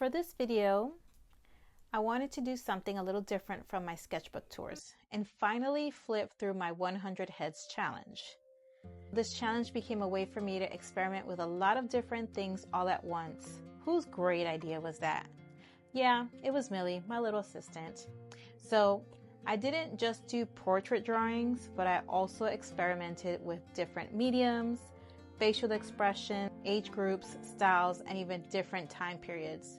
For this video, I wanted to do something a little different from my sketchbook tours and finally flip through my 100 heads challenge. This challenge became a way for me to experiment with a lot of different things all at once. Whose great idea was that? Yeah, it was Millie, my little assistant. So I didn't just do portrait drawings, but I also experimented with different mediums, facial expression, age groups, styles, and even different time periods.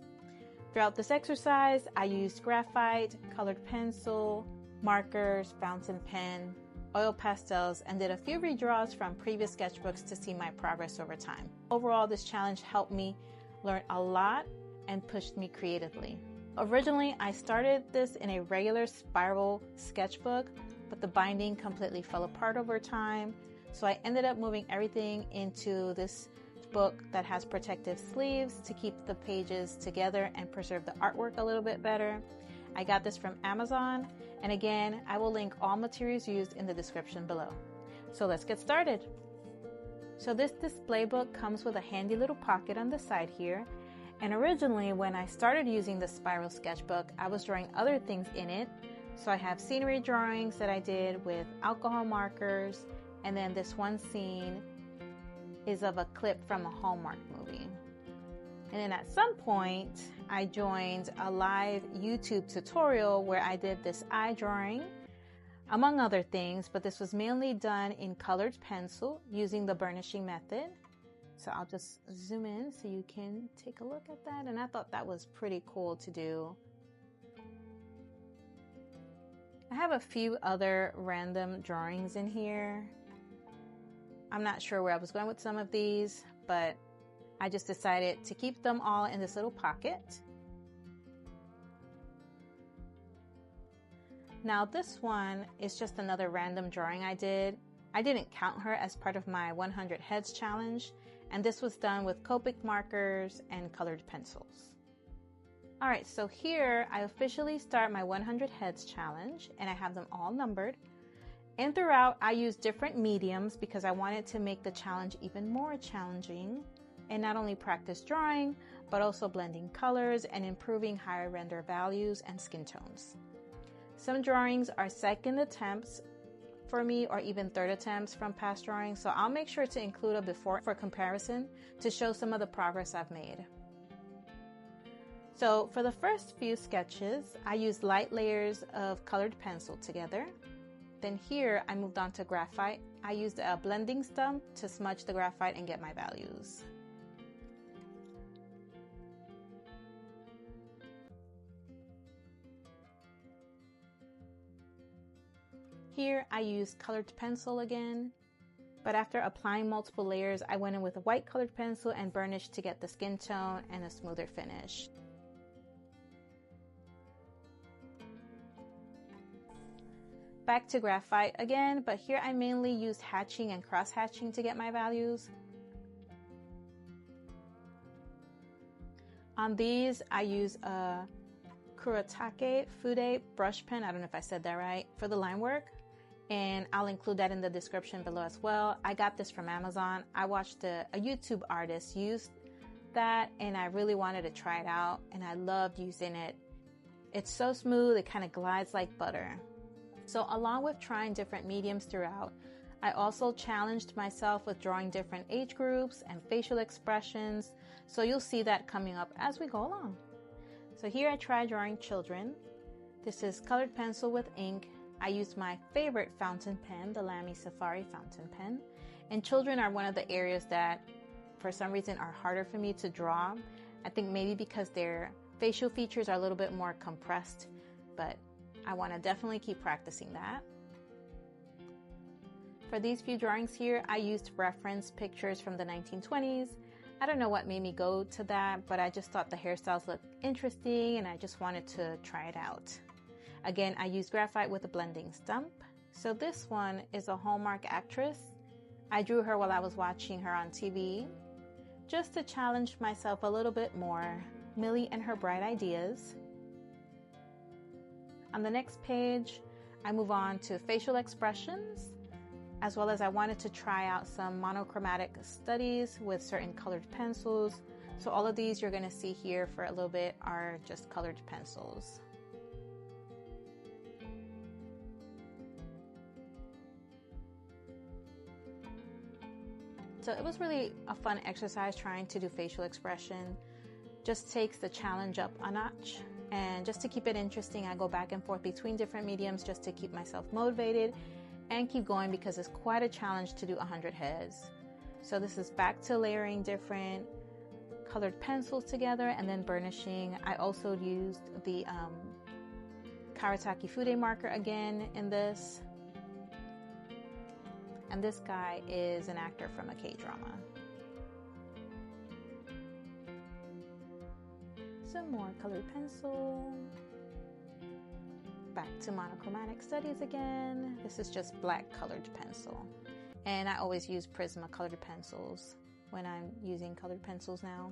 Throughout this exercise, I used graphite, colored pencil, markers, fountain pen, oil pastels, and did a few redraws from previous sketchbooks to see my progress over time. Overall, this challenge helped me learn a lot and pushed me creatively. Originally, I started this in a regular spiral sketchbook, but the binding completely fell apart over time. So I ended up moving everything into this book that has protective sleeves to keep the pages together and preserve the artwork a little bit better. I got this from Amazon, and again, I will link all materials used in the description below. So let's get started. So this display book comes with a handy little pocket on the side here. And originally, when I started using the spiral sketchbook, I was drawing other things in it. So I have scenery drawings that I did with alcohol markers, and then this one scene is of a clip from a Hallmark movie. And then at some point, I joined a live YouTube tutorial where I did this eye drawing, among other things, but this was mainly done in colored pencil using the burnishing method. So I'll just zoom in so you can take a look at that. And I thought that was pretty cool to do. I have a few other random drawings in here. I'm not sure where I was going with some of these, but I just decided to keep them all in this little pocket. Now this one is just another random drawing I did. I didn't count her as part of my 100 heads challenge, and this was done with Copic markers and colored pencils. Alright, so here I officially start my 100 heads challenge, and I have them all numbered. And throughout, I used different mediums because I wanted to make the challenge even more challenging and not only practice drawing, but also blending colors and improving higher render values and skin tones. Some drawings are second attempts for me or even third attempts from past drawings, so I'll make sure to include a before for comparison to show some of the progress I've made. So for the first few sketches, I used light layers of colored pencil together. Then here I moved on to graphite. I used a blending stump to smudge the graphite and get my values. Here I used colored pencil again, but after applying multiple layers, I went in with a white colored pencil and burnished to get the skin tone and a smoother finish. Back to graphite again, but here I mainly used hatching and cross hatching to get my values. On these, I use a Kuretake Fude brush pen, I don't know if I said that right, for the line work, and I'll include that in the description below as well. I got this from Amazon. I watched a YouTube artist use that, and I really wanted to try it out, and I loved using it. It's so smooth, it kind of glides like butter. So along with trying different mediums throughout, I also challenged myself with drawing different age groups and facial expressions. So you'll see that coming up as we go along. So here I tried drawing children. This is colored pencil with ink. I used my favorite fountain pen, the Lamy Safari fountain pen. And children are one of the areas that for some reason are harder for me to draw. I think maybe because their facial features are a little bit more compressed, but I want to definitely keep practicing that. For these few drawings here, I used reference pictures from the 1920s. I don't know what made me go to that, but I just thought the hairstyles looked interesting and I just wanted to try it out. Again, I used graphite with a blending stump. So this one is a Hallmark actress. I drew her while I was watching her on TV, just to challenge myself a little bit more. Millie and her bright ideas. On the next page, I move on to facial expressions, as well as I wanted to try out some monochromatic studies with certain colored pencils So all of these you're going to see here for a little bit are just colored pencils. So it was really a fun exercise trying to do facial expression. Just takes the challenge up a notch. And just to keep it interesting, I go back and forth between different mediums just to keep myself motivated and keep going, because it's quite a challenge to do 100 heads. So this is back to layering different colored pencils together and then burnishing. I also used the Kuretake Fude marker again in this. And this guy is an actor from a K-drama. Some more colored pencil. Back to monochromatic studies again. This is just black colored pencil. And I always use Prisma colored pencils when I'm using colored pencils now.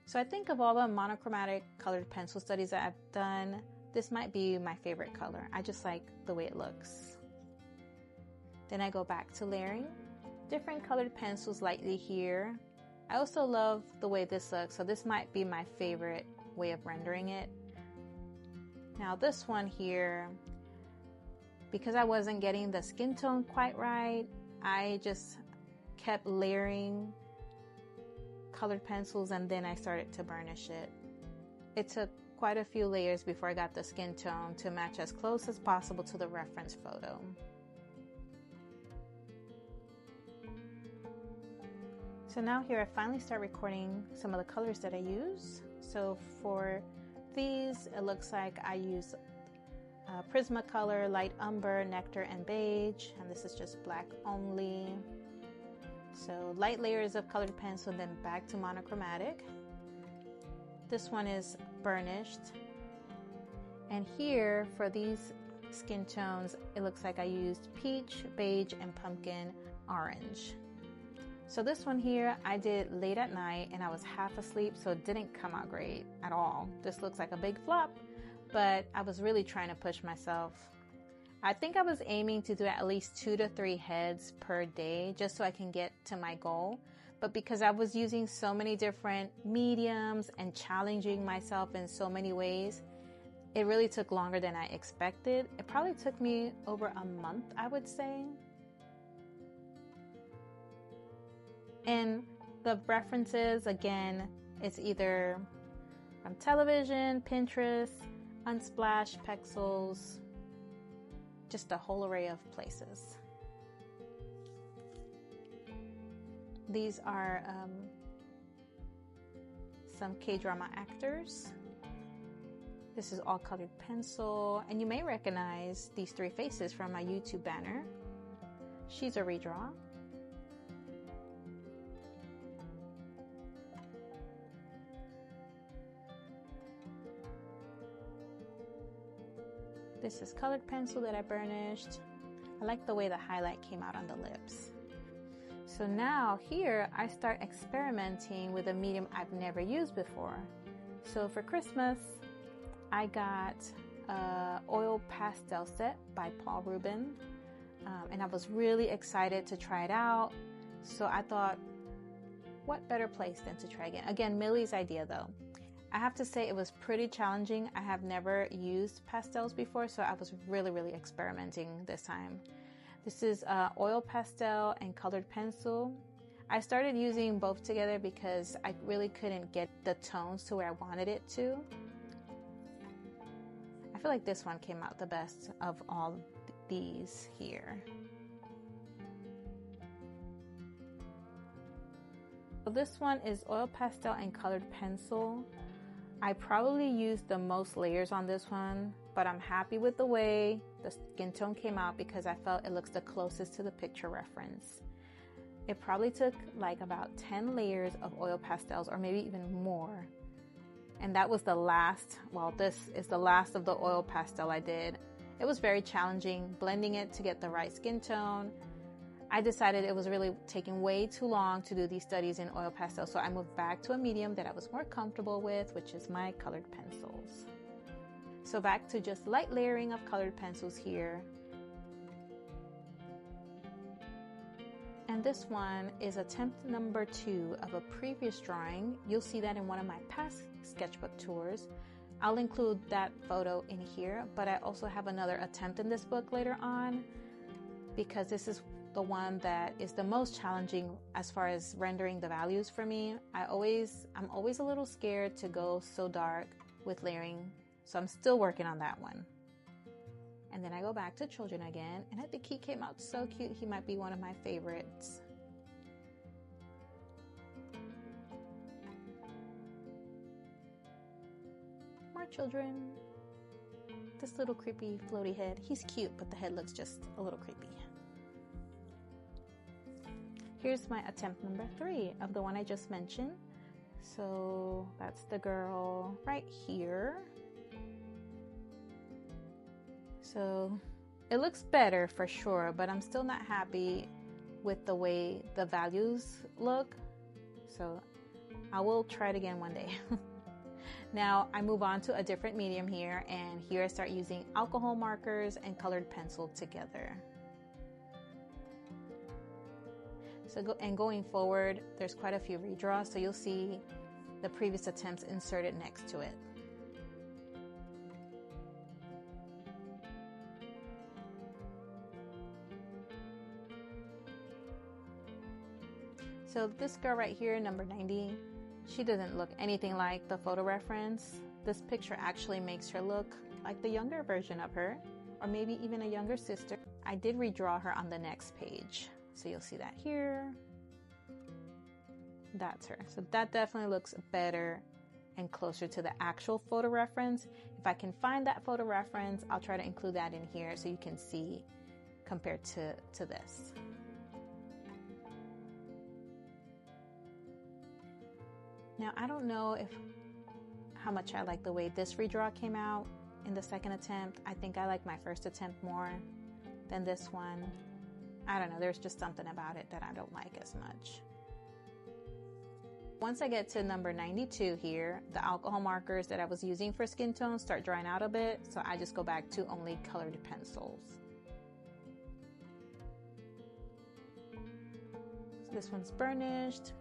So I think of all the monochromatic colored pencil studies that I've done, this might be my favorite color. I just like the way it looks. Then I go back to layering. Different colored pencils lightly here. I also love the way this looks, so this might be my favorite way of rendering it. Now this one here, because I wasn't getting the skin tone quite right, I just kept layering colored pencils and then I started to burnish it. It took quite a few layers before I got the skin tone to match as close as possible to the reference photo. So now here I finally start recording some of the colors that I use. So for these, it looks like I use Prismacolor, Light Umber, Nectar, and Beige, and this is just black only. So light layers of colored pencil, then back to monochromatic. This one is burnished. And here for these skin tones, it looks like I used peach, beige, and pumpkin orange. So this one here I did late at night and I was half asleep, so it didn't come out great at all. This looks like a big flop, but I was really trying to push myself. I think I was aiming to do at least 2 to 3 heads per day just so I can get to my goal. But because I was using so many different mediums and challenging myself in so many ways, it really took longer than I expected. It probably took me over a month, I would say. And the references, again, it's either from television, Pinterest, Unsplash, Pexels, just a whole array of places. These are some K-drama actors. This is all colored pencil, and you may recognize these 3 faces from my YouTube banner. She's a redraw. This is colored pencil that I burnished. I like the way the highlight came out on the lips. So now here I start experimenting with a medium I've never used before. So for Christmas, I got an oil pastel set by Paul Rubin, and I was really excited to try it out. So I thought, what better place than to try again? Again, Millie's idea though. I have to say it was pretty challenging. I have never used pastels before, so I was really experimenting this time. This is oil pastel and colored pencil. I started using both together because I really couldn't get the tones to where I wanted it to. I feel like this one came out the best of all these here. So this one is oil pastel and colored pencil. I probably used the most layers on this one, but I'm happy with the way the skin tone came out because I felt it looks the closest to the picture reference. It probably took like about 10 layers of oil pastels or maybe even more. And that was the last, well, this is the last of the oil pastel I did. It was very challenging blending it to get the right skin tone. I decided it was really taking way too long to do these studies in oil pastel, so I moved back to a medium that I was more comfortable with, which is my colored pencils. So back to just light layering of colored pencils here. And And this one is attempt number 2 of a previous drawing. You'll see that in one of my past sketchbook tours. I'll include that photo in here, but I also have another attempt in this book later on because this is the one that is the most challenging as far as rendering the values for me. I'm always a little scared to go so dark with layering, so I'm still working on that one. And then I go back to children again, and I think he came out so cute. He might be one of my favorites. More children. This little creepy floaty head. He's cute, but the head looks just a little creepy. Here's my attempt number 3 of the one I just mentioned. So that's the girl right here. So it looks better for sure, but I'm still not happy with the way the values look. So I will try it again one day. Now I move on to a different medium here, and here I start using alcohol markers and colored pencil together. So going forward, there's quite a few redraws, so you'll see the previous attempts inserted next to it. So this girl right here, number 90, she doesn't look anything like the photo reference. This picture actually makes her look like the younger version of her, or maybe even a younger sister. I did redraw her on the next page. So you'll see that here. That's her. So that definitely looks better and closer to the actual photo reference. If I can find that photo reference, I'll try to include that in here so you can see compared to this. Now, I don't know how much I like the way this redraw came out in the second attempt. I think I like my first attempt more than this one. I don't know, there's just something about it that I don't like as much. Once I get to number 92 here, the alcohol markers that I was using for skin tones start drying out a bit, so I just go back to only colored pencils. So this one's burnished.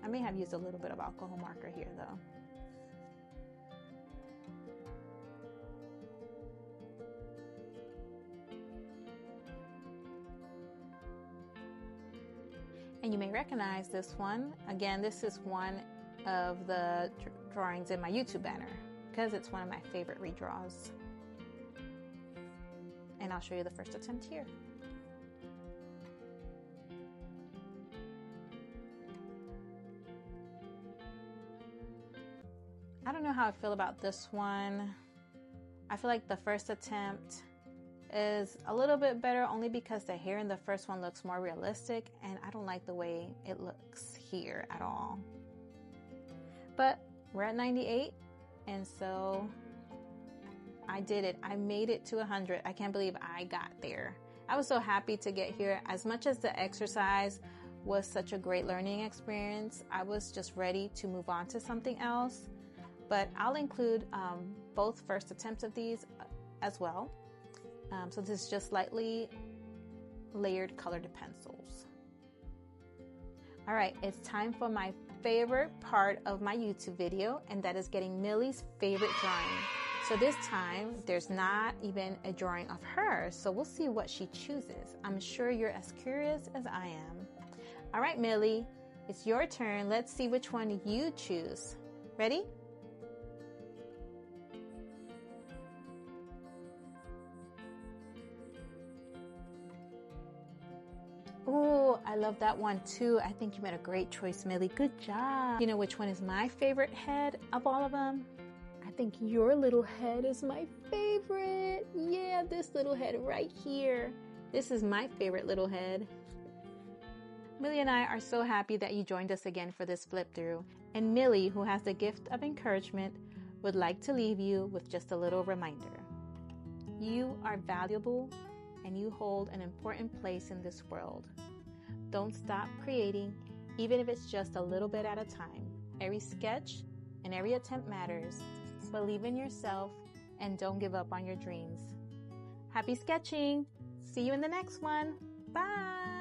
I may have used a little bit of alcohol marker here though. And you may recognize this one. Again, this is one of the drawings in my YouTube banner because it's one of my favorite redraws. And I'll show you the first attempt here. I don't know how I feel about this one. I feel like the first attempt is a little bit better only because the hair in the first one looks more realistic, and I don't like the way it looks here at all. But we're at 98, and so I did it. I made it to 100. I can't believe I got there. I was so happy to get here. As much as the exercise was such a great learning experience, I was just ready to move on to something else. But I'll include both first attempts of these as well. So this is just lightly layered colored pencils. All right, it's time for my favorite part of my YouTube video, and that is getting Millie's favorite drawing. So this time, there's not even a drawing of her, so we'll see what she chooses. I'm sure you're as curious as I am. All right, Millie, it's your turn. Let's see which one you choose. Ready? Oh, I love that one too. I think you made a great choice, Millie. Good job. You know which one is my favorite head of all of them? I think your little head is my favorite. Yeah, this little head right here. This is my favorite little head. Millie and I are so happy that you joined us again for this flip through. And Millie, who has the gift of encouragement, would like to leave you with just a little reminder. You are valuable, and you hold an important place in this world. Don't stop creating, even if it's just a little bit at a time. Every sketch and every attempt matters. Believe in yourself and don't give up on your dreams. Happy sketching! See you in the next one. Bye!